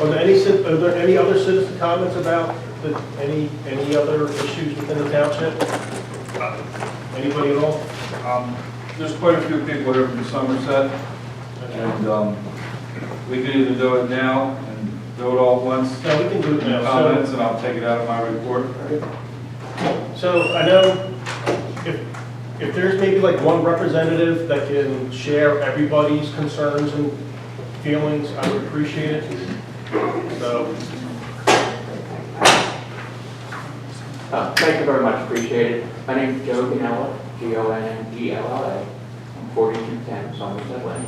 Are there any other citizen comments about any other issues within the township? Anybody at all? There's quite a few people here from Somerset, and we can either do it now and do it all at once. No, we can do it now. Comments, and I'll take it out of my report. So I know if there's maybe like one representative that can share everybody's concerns and feelings, I would appreciate it. So. Thank you very much, appreciate it. My name is Joe Ganella, G-O-N-N-E-L-L-A. I'm 4210 Somerset Lane.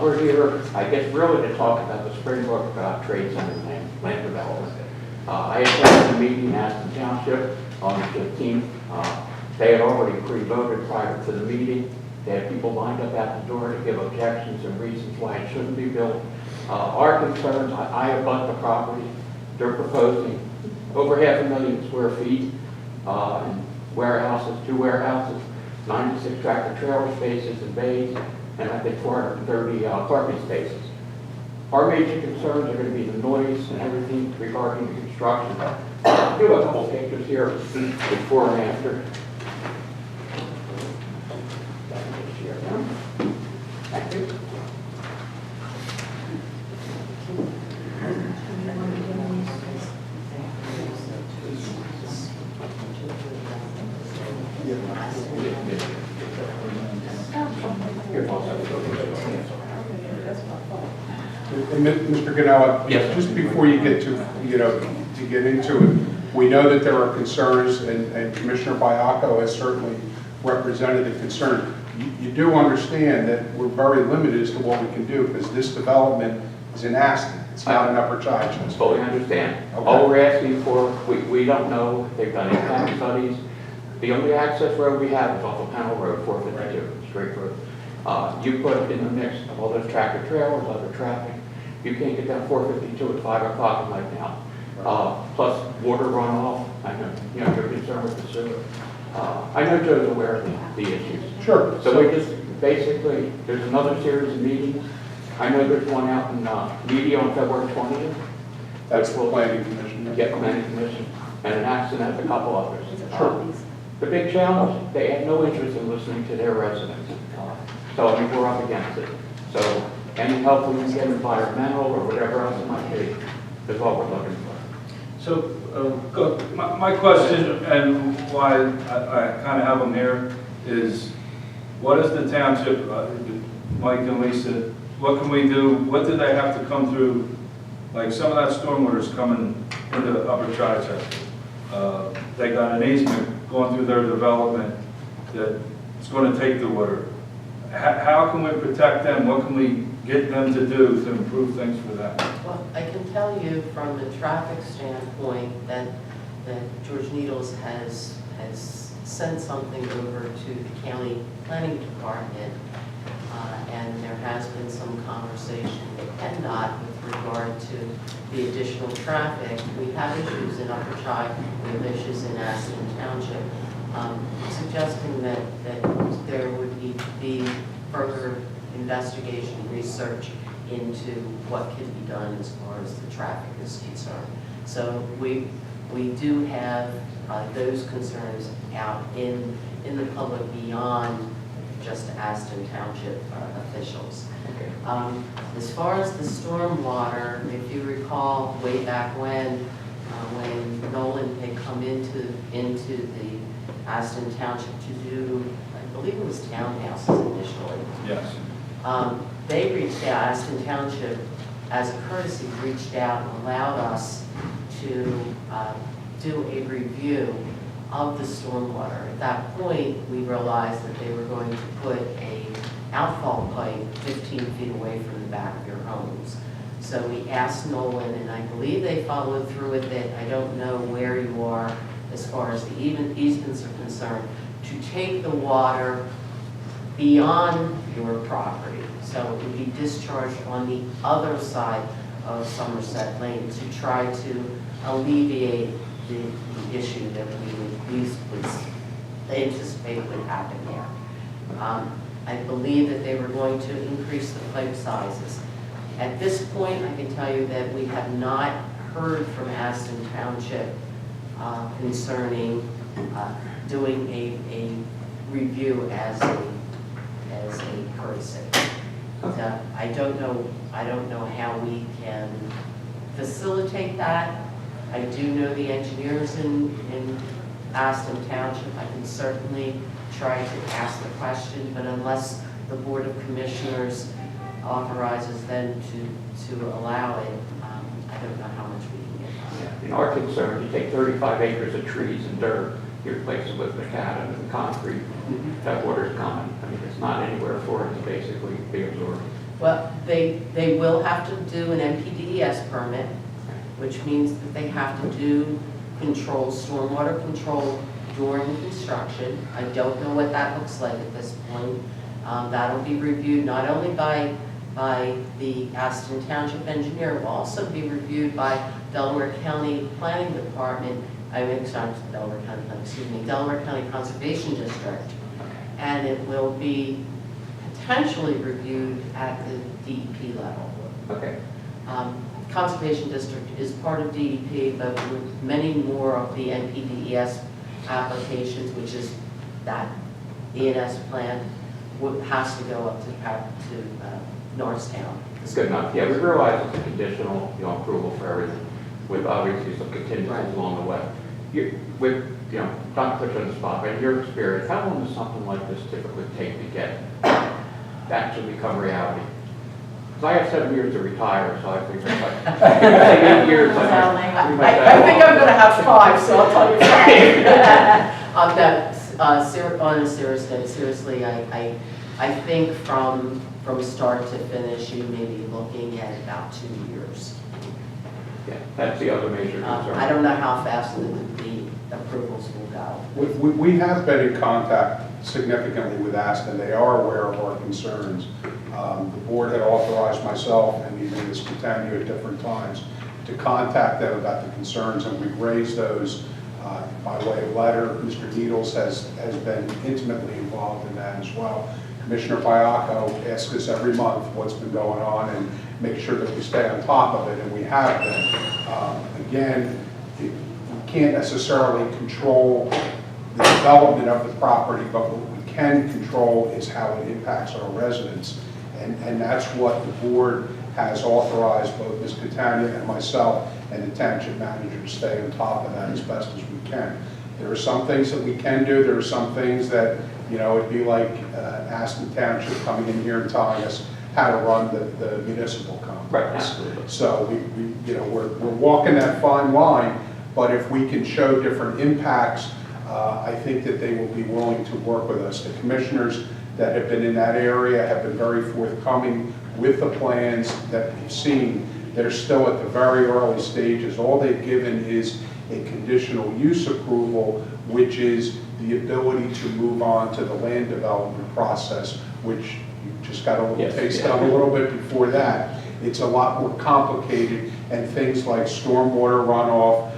We're here, I guess, really to talk about the Springbrook Trade Center land development. I attended the meeting in Aston Township on the 15th. They had already pre-voted prior to the meeting. They had people lined up at the door to give objections and reasons why it shouldn't be built. Our concerns, I abut the property. They're proposing over 500,000 square feet, and warehouses, 2 warehouses, 96 tractor trailer spaces and bays, and I think 430 parking spaces. Our major concerns are going to be the noise and everything regarding the construction. I'll do a couple pictures here before and after. Thank you. Mr. Ganella, yes, just before you get to get into it, we know that there are concerns, and Commissioner Biacco has certainly represented the concern. You do understand that we're very limited as to what we can do because this development is in Aston. It's not in Upper Chichester. Fully understand. Okay. All we're asking for, we don't know. They've done impact studies. The only access road we have is off of Panel Road, 452, straight road. You put in the mix of all those tractor trailers, other traffic. You can't get down 452 at 5 o'clock at night now. Plus water runoff. I know you're concerned with the sewer. I know Joe's aware of the issues. Sure. So we just basically, there's another series of meetings. I know there's one out in Media on February 20th. That's the planning commission. Yeah, planning commission, and an accident has a couple others. Sure. The big challenge, they have no interest in listening to their residents. So I mean, we're up against it. So any help we can get, environmental or whatever else it might be, is what we're looking for. So, go. My question, and why I kind of have them here, is what is the township, Mike and Lisa, what can we do? What do they have to come through? Like some of that stormwater is coming into Upper Chichester. They got an easement going through their development that it's going to take the water. How can we protect them? What can we get them to do to improve things for them? Well, I can tell you from the traffic standpoint that George Needles has sent something over to the county planning department, and there has been some conversation with PennDOT with regard to the additional traffic. We have issues in Upper Chi, we have issues in Aston Township, suggesting that there would need to be further investigation, research into what can be done as far as the traffic is concerned. So we do have those concerns out in the public beyond just Aston Township officials. Okay. As far as the stormwater, if you recall way back when Nolan had come into the Aston Township to do, I believe it was townhouses initially. Yes. They reached out, Aston Township, as a courtesy, reached out and allowed us to do a review of the stormwater. At that point, we realized that they were going to put a outfall pipe 15 feet away from the back of your homes. So we asked Nolan, and I believe they followed through with it. I don't know where you are as far as the easements are concerned, to take the water beyond your property. So it would be discharged on the other side of Somerset Lane to try to alleviate the issue that we would anticipate would happen there. I believe that they were going to increase the pipe sizes. At this point, I can tell you that we have not heard from Aston Township concerning doing a review as a courtesy. So I don't know how we can facilitate that. I do know the engineers in Aston Township. I can certainly try to ask the question, but unless the Board of Commissioners authorizes them to allow it, I don't know how much we can get done. In our concern, you take 35 acres of trees and dirt, you replace it with macadam and concrete, that water's coming. I mean, it's not anywhere for it to basically be absorbed. Well, they will have to do an NPDES permit, which means that they have to do stormwater control during construction. I don't know what that looks like at this point. That'll be reviewed not only by the Aston Township engineer, it will also be reviewed by Delaware County Planning Department, Delaware County Conservation District, and it will be potentially reviewed at the DEP level. Okay. Conservation District is part of DEP, but with many more of the NPDES applications, which is that ENS plan, has to go up to Norristown. It's good enough. Yeah, we realize it's a conditional, approval for everything, with obviously some contingencies along the way. Not to put you on the spot, but in your experience, how long does something like this typically take to get that to become reality? Because I have 7 years to retire, so I think it's like 8 years. I think I'm going to have 5, so I'll tell you 5. On a serious note, seriously, I think from start to finish, you may be looking at about 2 years. Yeah, that's the other major concern. I don't know how fast the approvals will go. We have been in contact significantly with Aston. They are aware of our concerns. The board had authorized myself and even Ms. Catania at different times to contact them about the concerns, and we've raised those by way of letter. Mr. Needles has been intimately involved in that as well. Commissioner Biacco asks us every month what's been going on and make sure that we stay on top of it, and we have been. Again, we can't necessarily control the development of the property, but what we can control is how it impacts our residents. And that's what the board has authorized both Ms. Catania and myself and the township manager to stay on top of that as best as we can. There are some things that we can do. There are some things that, it'd be like Aston Township coming in here and telling us how to run the municipal complex. Right, absolutely. So we're walking that fine line, but if we can show different impacts, I think that they will be willing to work with us. The commissioners that have been in that area have been very forthcoming with the plans that we've seen. They're still at the very early stages. All they've given is a conditional use approval, which is the ability to move on to the land development process, which you just got a little taste of a little bit before that. It's a lot more complicated, and things like stormwater runoff,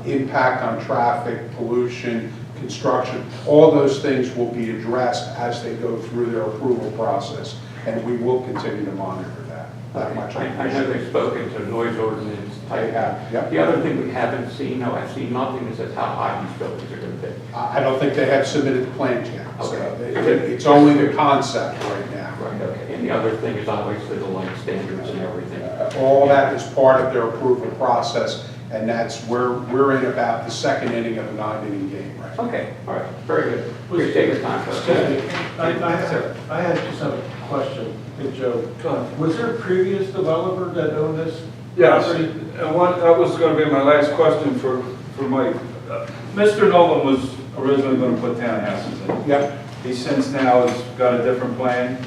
impact on traffic, pollution, construction, all those things will be addressed as they go through their approval process, and we will continue to monitor that. That much I know they've spoken to noise ordinance type. They have, yep. The other thing we haven't seen, I've seen nothing that says how high these buildings are going to be. I don't think they have submitted the plans yet. So Okay. it's only the concept right now. Right, okay. And the other thing is obviously the light standards and everything. All that is part of their approval process, and that's where we're in about the second inning of a 9-inning game right now. Okay, all right, very good. Appreciate your time, folks. I had just a question, hey, Joe. Was there a previous developer that owned this Yes, property? and that was going to be my last question for Mike. Mr. Nolan was originally going to put townhouses in. Yep. He since now has got a different plan.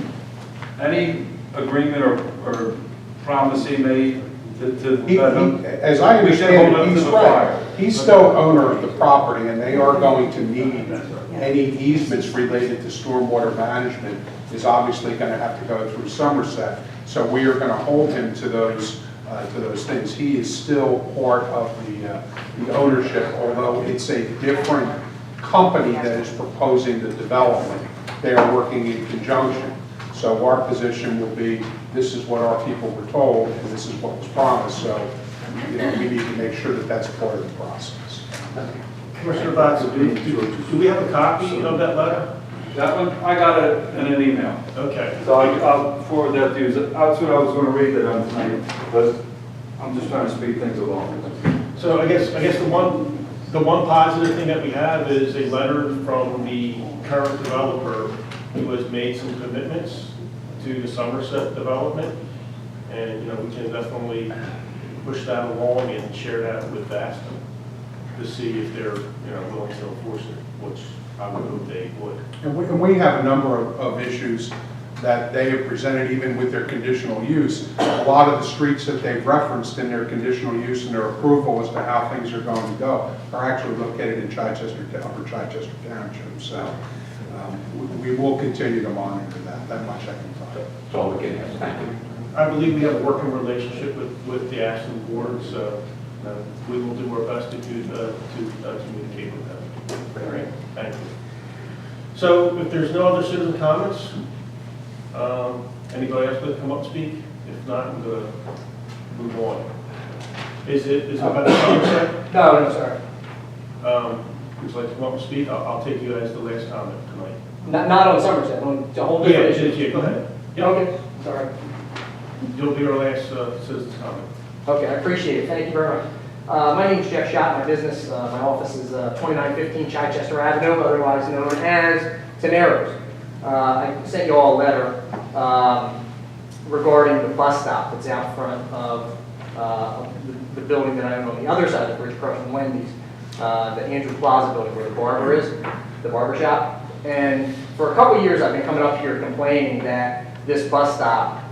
Any agreement or promise he made to let him? As I understand it, he's right. He's still owner of the property, and they are going to need any easements related to stormwater management is obviously going to have to go through Somerset. So we are going to hold him to those things. He is still part of the ownership, although it's a different company that is proposing the development. They are working in conjunction. So So our position will be, this is what our people were told, and this is what was promised. So, we need to make sure that that's part of the process. Commissioner Box, do we have a copy of that letter? That one, I got it in an email. Okay. So I'll forward that to you. That's what I was going to read that on tonight, but I'm just trying to speed things along. So I guess the one positive thing that we have is a letter from the current developer who has made some commitments to the Somerset development. And, we can definitely push that along and share that with Aston to see if they're, willing to enforce it, which I would hope they would. And we have a number of issues that they have presented even with their conditional use. A lot of the streets that they've referenced in their conditional use and their approval as to how things are going to go are actually located in Chichester Township. So we will continue to monitor that. That much I can tell you. That's all we can ask. Thank you. I believe we have a working relationship with the Aston board, so we will do our best to communicate with them. Great. Thank you. So if there's no other citizen comments, anybody else like to come up and speak? If not, I'm going to move on. Is it about the Somerset? No, sorry. Would you like to come up and speak? I'll take you as the last comment tonight. Not on Somerset, on the whole different issue. Yeah, go ahead. Yeah. Okay, sorry. You'll be our last citizen's comment. Okay, I appreciate it. Thank you very much. My name is Jeff Schott. My business, my office is 2915 Chichester Avenue, otherwise known as Teneros. I sent you all a letter regarding the bus stop that's out front of the building that I own on the other side of the bridge across from Wendy's, the Andrew Plaza building where the barber is, the barber shop. And for a couple of years, I've been coming up here complaining that this bus stop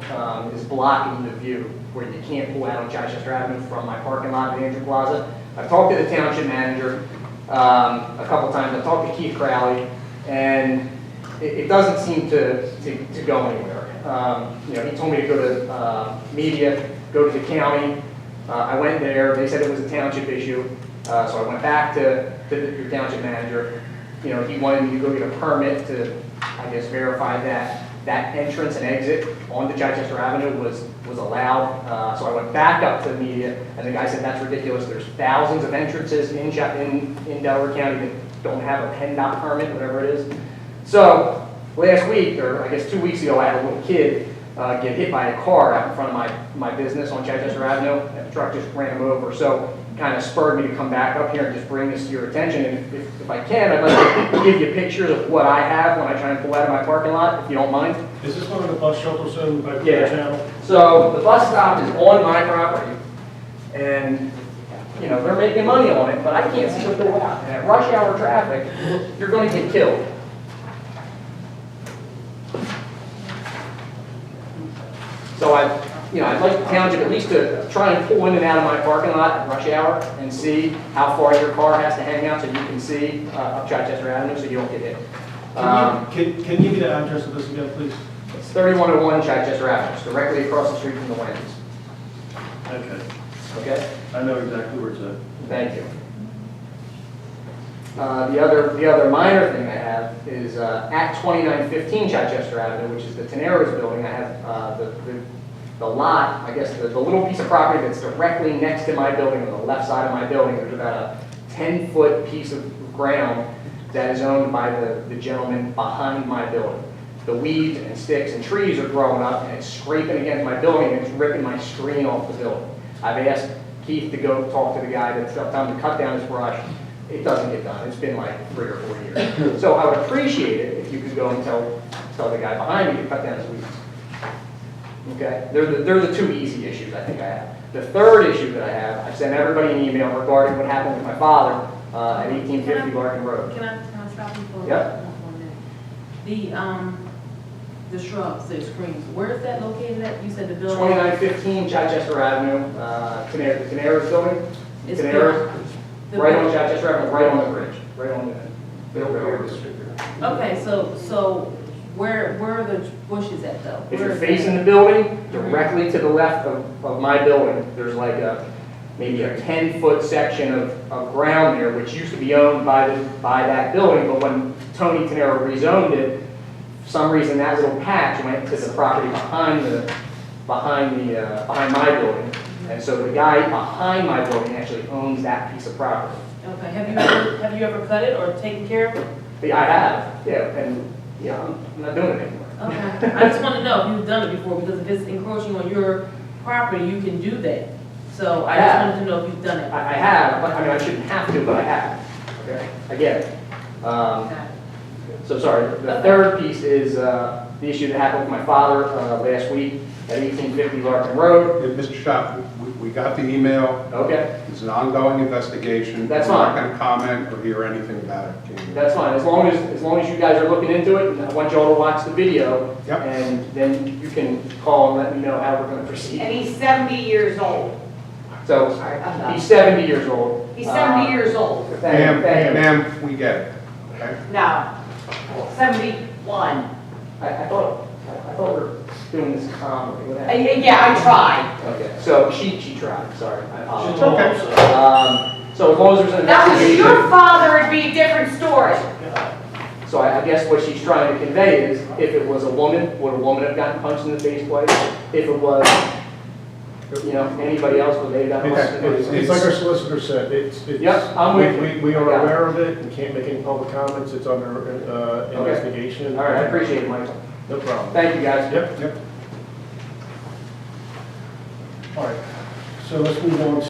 is blocking the view where you can't pull out on Chichester Avenue from my parking lot at Andrew Plaza. I've talked to the township manager a couple times. I've talked to Keith Crowley, and it doesn't seem to go anywhere. He told me to go to media, go to the county. I went there. They said it was a township issue, so I went back to your township manager. He wanted me to go get a permit to, I guess, verify that entrance and exit onto Chichester Avenue was allowed. So I went back up to the media, and the guy said, that's ridiculous. There's thousands of entrances in Delaware County that don't have a PennDOT permit, whatever it is. So last week, or I guess 2 weeks ago, I had a little kid get hit by a car out in front of my business on Chichester Avenue, and the truck just ran him over. So it kind of spurred me to come back up here and just bring this to your attention. And if I can, I'd like to give you pictures of what I have when I try and pull out of my parking lot, if you don't mind. Is this one of the bus shelters in by the Yeah. channel? So the bus stop is on my property, and they're making money on it, but I can't see what they're out. And at rush hour traffic, you're going to get killed. So I'd like the township at least to try and pull in and out of my parking lot at rush hour and see how far your car has to hang out so you can see up Chichester Avenue so you don't get hit. Can you give me the address of this again, please? It's 3101 Chichester Avenue. It's directly across the street from the Wendy's. Okay. Okay? I know exactly where it's at. Thank you. The other minor thing I have is at 2915 Chichester Avenue, which is the Teneros building. I have the lot, I guess the little piece of property that's directly next to my building, on the left side of my building. There's about a 10-foot piece of ground that is owned by the gentleman behind my building. The weeds and sticks and trees are growing up, and it's scraping against my building, and it's ripping my screen off the building. I've asked Keith to go talk to the guy that's telling him to cut down his brush. It doesn't get done. It's been like 3 or 4 years. So I would appreciate it if you could go and tell the guy behind me to cut down his weeds. Okay? They're the two easy issues I think I have. The third issue that I have, I sent everybody an email regarding what happened with my father at 1850 Larkin Road. Can I stop you for Yep. 1 minute? The shrubs, the screens, where is that located at? You said the building? 2915 Chichester Avenue, the Teneros building. It's Teneros, the- right on Chichester Avenue, right on the bridge, right on the railroad. Okay, so where are the bushes at though? If Where you're is facing that? the building, directly to the left of my building, there's like maybe a 10-foot section of ground there, which used to be owned by that building, but when Tony Tenero rezoned it For some reason, that little patch went to the property behind my building. And so the guy behind my building actually owns that piece of property. Okay, have you ever cut it or taken care of it? I have, yeah, and, yeah, I'm not doing it anymore. Okay, I just want to know if you've done it before, because if it's encroaching on your property, you can do that. So I just wanted to know if you've done it. I have, but, I mean, I shouldn't have to, but I have. Okay, I get it. Okay. So sorry, the third piece is the issue that happened with my father last week at 1850 Larkin Road. Mr. Schott, we got the email. Okay, It's an ongoing investigation. That's We're not fine. going to comment or hear anything about it. Can you? that's fine, as long as you guys are looking into it, and I want you all to watch the video. Yep. And then you can call and let me know how we're gonna proceed. And he's 70 years old. So, he's 70 years old. He's 70 years old. Ma'am, Thank you. ma'am, we get it. Okay? No, 71. I thought we were doing this calmly. What happened? Yeah, I tried. Okay, so she tried, sorry, I apologize. Okay. So as long as there's an That was investigation. your father, it'd be a different story. So I guess what she's trying to convey is, if it was a woman, would a woman have gotten punched in the face twice? If it was, anybody else, would they have gotten punched in the face? It's like our solicitor said, Yep, I'm with you. we are I got it. aware of it, we can't make any public comments, it's under investigation. All right, I appreciate it, Michael. No problem. Thank you, guys. Yep. All right, so let's move on